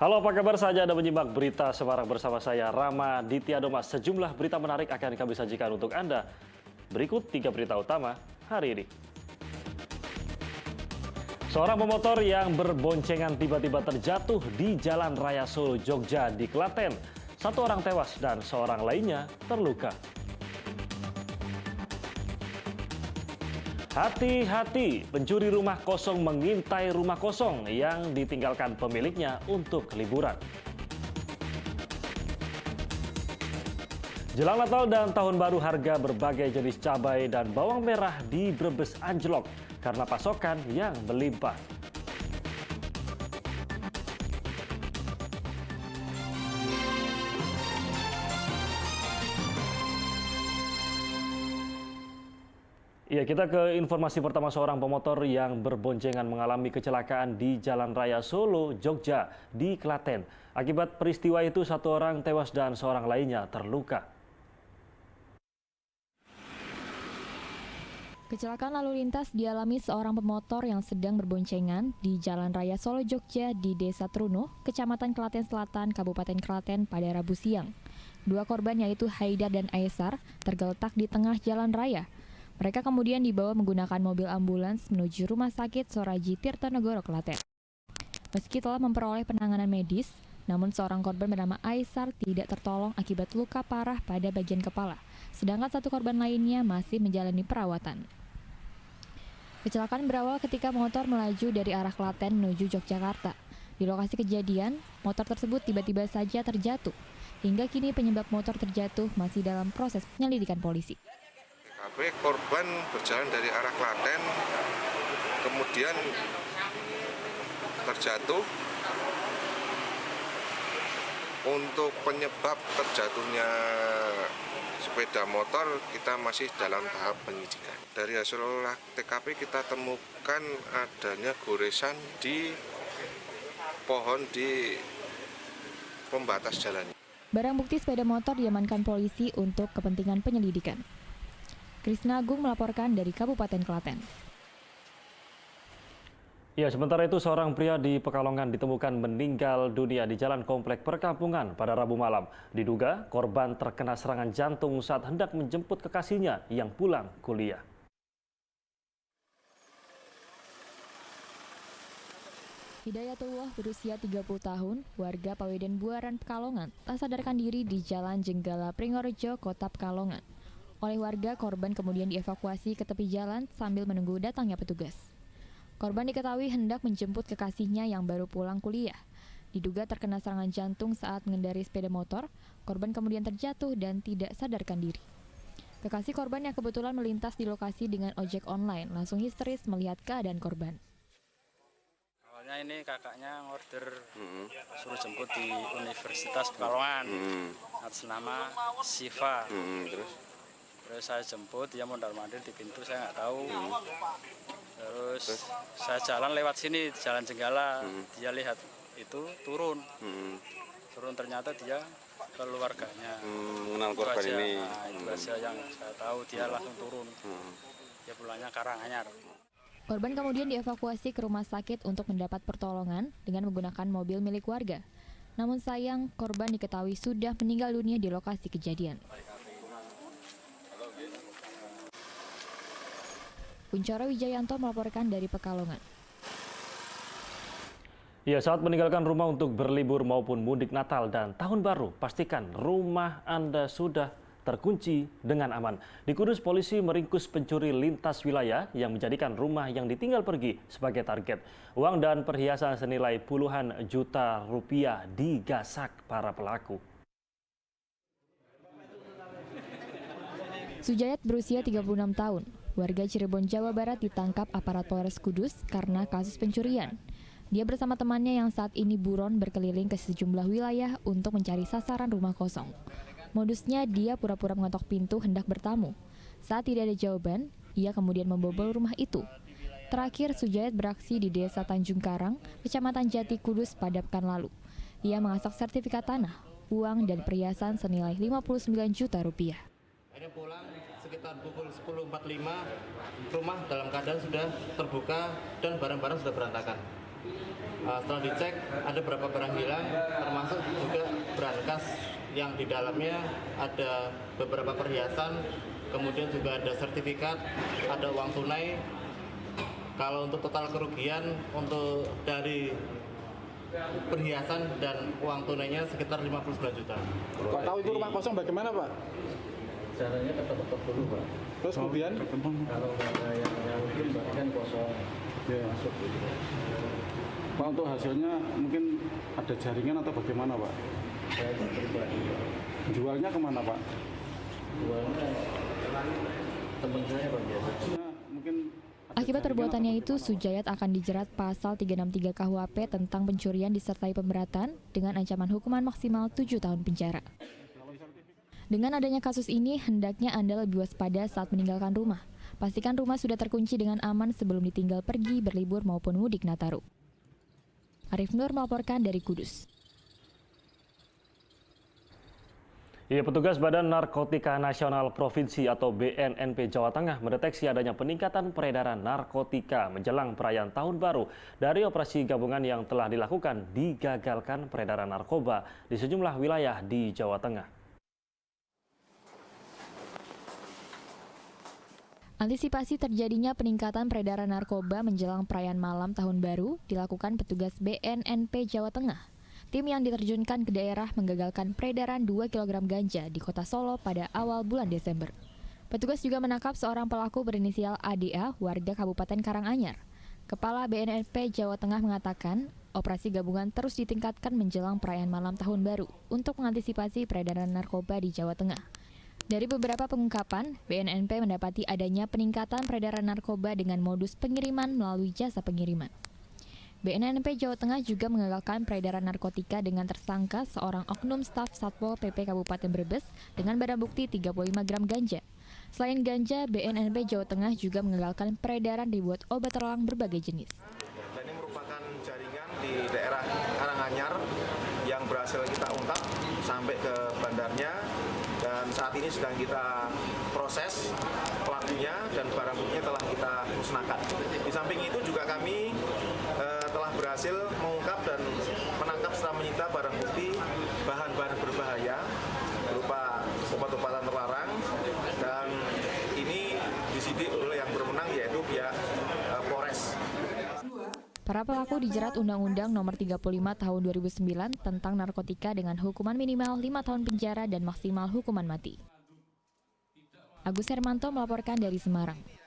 Halo, apa kabar? Saja Anda menyimak berita Semarang bersama saya, Rama Ditya Domas. Sejumlah berita menarik akan kami sajikan untuk Anda. Berikut 3 berita utama hari ini. Seorang pemotor yang berboncengan tiba-tiba terjatuh di Jalan Raya Solo, Jogja di Klaten. 1 orang tewas dan seorang lainnya terluka. Hati-hati, pencuri rumah kosong mengintai rumah kosong yang ditinggalkan pemiliknya untuk liburan. Jelang Natal dan Tahun Baru, harga berbagai jenis cabai dan bawang merah di Brebes anjlok karena pasokan yang melimpah. Ya, kita ke informasi pertama. Seorang pemotor yang berboncengan mengalami kecelakaan di Jalan Raya Solo, Jogja di Klaten. Akibat peristiwa itu 1 orang tewas dan seorang lainnya terluka. Kecelakaan lalu lintas dialami seorang pemotor yang sedang berboncengan di Jalan Raya Solo, Jogja di Desa Truno, Kecamatan Klaten Selatan, Kabupaten Klaten pada Rabu siang. 2 korban yaitu Haidar dan Aesar tergeletak di tengah jalan raya. Mereka kemudian dibawa menggunakan mobil ambulans menuju Rumah Sakit Soraji Tirtonegoro, Klaten. Meski telah memperoleh penanganan medis, namun seorang korban bernama Aesar tidak tertolong akibat luka parah pada bagian kepala, sedangkan 1 korban lainnya masih menjalani perawatan. Kecelakaan berawal ketika motor melaju dari arah Klaten menuju Yogyakarta. Di lokasi kejadian, motor tersebut tiba-tiba saja terjatuh. Hingga kini penyebab motor terjatuh masih dalam proses penyelidikan polisi. Korban berjalan dari arah Klaten, kemudian terjatuh. Untuk penyebab terjatuhnya sepeda motor kita masih dalam tahap penyidikan. Dari hasil olah TKP kita temukan adanya goresan di pohon di pembatas jalan. Barang bukti sepeda motor diamankan polisi untuk kepentingan penyelidikan. Krisna Agung melaporkan dari Kabupaten Klaten. Ya, sementara itu seorang pria di Pekalongan ditemukan meninggal dunia di jalan komplek perkampungan pada Rabu malam. Diduga korban terkena serangan jantung saat hendak menjemput kekasihnya yang pulang kuliah. Hidayatullah berusia 30 tahun, warga Pawedan Buaran, Pekalongan, tak sadarkan diri di Jalan Jenggala Pringorjo, Kota Pekalongan. Oleh warga, korban kemudian dievakuasi ke tepi jalan sambil menunggu datangnya petugas. Korban diketahui hendak menjemput kekasihnya yang baru pulang kuliah. Diduga terkena serangan jantung saat mengendarai sepeda motor, korban kemudian terjatuh dan tidak sadarkan diri. Kekasih korban yang kebetulan melintas di lokasi dengan ojek online langsung histeris melihat keadaan korban. Awalnya ini kakaknya ngorder suruh jemput di Universitas Pekalongan atas nama Siva. Terus saya jemput, dia mondar-mandir di pintu, saya nggak tahu. Terus saya jalan lewat sini, Jalan Jenggala. Dia lihat itu turun. Turun ternyata dia keluarganya. Mengenal korban ini. Nah, itu aja yang saya tahu, dia langsung turun. Dia pulangnya Karanganyar. Korban kemudian dievakuasi ke rumah sakit untuk mendapat pertolongan dengan menggunakan mobil milik warga. Namun sayang, korban diketahui sudah meninggal dunia di lokasi kejadian. Kuncoro Wijayanto melaporkan dari Pekalongan. Ya, saat meninggalkan rumah untuk berlibur maupun mudik Natal dan Tahun Baru, pastikan rumah Anda sudah terkunci dengan aman. Di Kudus, polisi meringkus pencuri lintas wilayah yang menjadikan rumah yang ditinggal pergi sebagai target. Uang dan perhiasan senilai puluhan juta rupiah digasak para pelaku. Sujayat berusia 36 tahun, warga Cirebon, Jawa Barat ditangkap aparat Polres Kudus karena kasus pencurian. Dia bersama temannya yang saat ini buron berkeliling ke sejumlah wilayah untuk mencari sasaran rumah kosong. Modusnya dia pura-pura mengetok pintu hendak bertamu. Saat tidak ada jawaban, ia kemudian membobol rumah itu. Terakhir, Sujayat beraksi di Desa Tanjung Karang, Kecamatan Jati Kudus pada pekan lalu. Ia mengasak sertifikat tanah, uang dan perhiasan senilai 59 juta rupiah. Akhirnya pulang sekitar pukul 10.45, rumah dalam keadaan sudah terbuka dan barang-barang sudah berantakan. Setelah dicek ada beberapa barang hilang, termasuk juga berangkas yang di dalamnya ada beberapa perhiasan, kemudian juga ada sertifikat, ada uang tunai. Kalau untuk total kerugian untuk dari perhiasan dan uang tunainya sekitar 59 juta. Pak tahu itu rumah kosong bagaimana Pak? Caranya ketok-ketok dulu Pak. Terus kemudian? Kalau nggak ada yang nyautin berarti kan kosong. Ya. Masuk gitu. Pak untuk hasilnya mungkin ada jaringan atau bagaimana Pak? Saya pribadi Pak. Jualnya kemana Pak? Jualnya teman saya Pak biasa. Mungkin Akibat perbuatannya itu, Sujayat akan dijerat pasal 363 KUHP tentang pencurian disertai pemberatan dengan ancaman hukuman maksimal 7 tahun penjara. Dengan adanya kasus ini, hendaknya Anda lebih waspada saat meninggalkan rumah. Pastikan rumah sudah terkunci dengan aman sebelum ditinggal pergi, berlibur maupun mudik Nataru. Arif Nur melaporkan dari Kudus. Ya, petugas Badan Narkotika Nasional Provinsi atau BNNP Jawa Tengah mendeteksi adanya peningkatan peredaran narkotika menjelang perayaan Tahun Baru. Dari operasi gabungan yang telah dilakukan, digagalkan peredaran narkoba di sejumlah wilayah di Jawa Tengah. Antisipasi terjadinya peningkatan peredaran narkoba menjelang perayaan malam Tahun Baru dilakukan petugas BNNP Jawa Tengah. Tim yang diterjunkan ke daerah menggagalkan peredaran 2 kg ganja di kota Solo pada awal bulan Desember. Petugas juga menangkap seorang pelaku berinisial ADA, warga Kabupaten Karanganyar. Kepala BNNP Jawa Tengah mengatakan, operasi gabungan terus ditingkatkan menjelang perayaan malam Tahun Baru untuk mengantisipasi peredaran narkoba di Jawa Tengah. Dari beberapa pengungkapan, BNNP mendapati adanya peningkatan peredaran narkoba dengan modus pengiriman melalui jasa pengiriman. BNNP Jawa Tengah juga mengagalkan peredaran narkotika dengan tersangka seorang oknum staf Satpol PP Kabupaten Brebes dengan barang bukti 35 gram ganja. Selain ganja, BNNP Jawa Tengah juga mengagalkan peredaran ribuan obat terlarang berbagai jenis. Dan ini merupakan jaringan di daerah Karanganyar yang berhasil kita ungkap sampai ke bandarnya, dan saat ini sedang kita proses pelakunya dan barang buktinya telah kita musnahkan. Di samping itu juga kami telah berhasil mengungkap dan menangkap setelah menyita barang bukti bahan-bahan berbahaya berupa obat-obatan terlarang, dan ini disidik oleh yang berwenang yaitu pihak Polres. Para pelaku dijerat Undang-Undang Nomor 35 Tahun 2009 tentang narkotika dengan hukuman minimal 5 tahun penjara dan maksimal hukuman mati. Agus Hermanto melaporkan dari Semarang.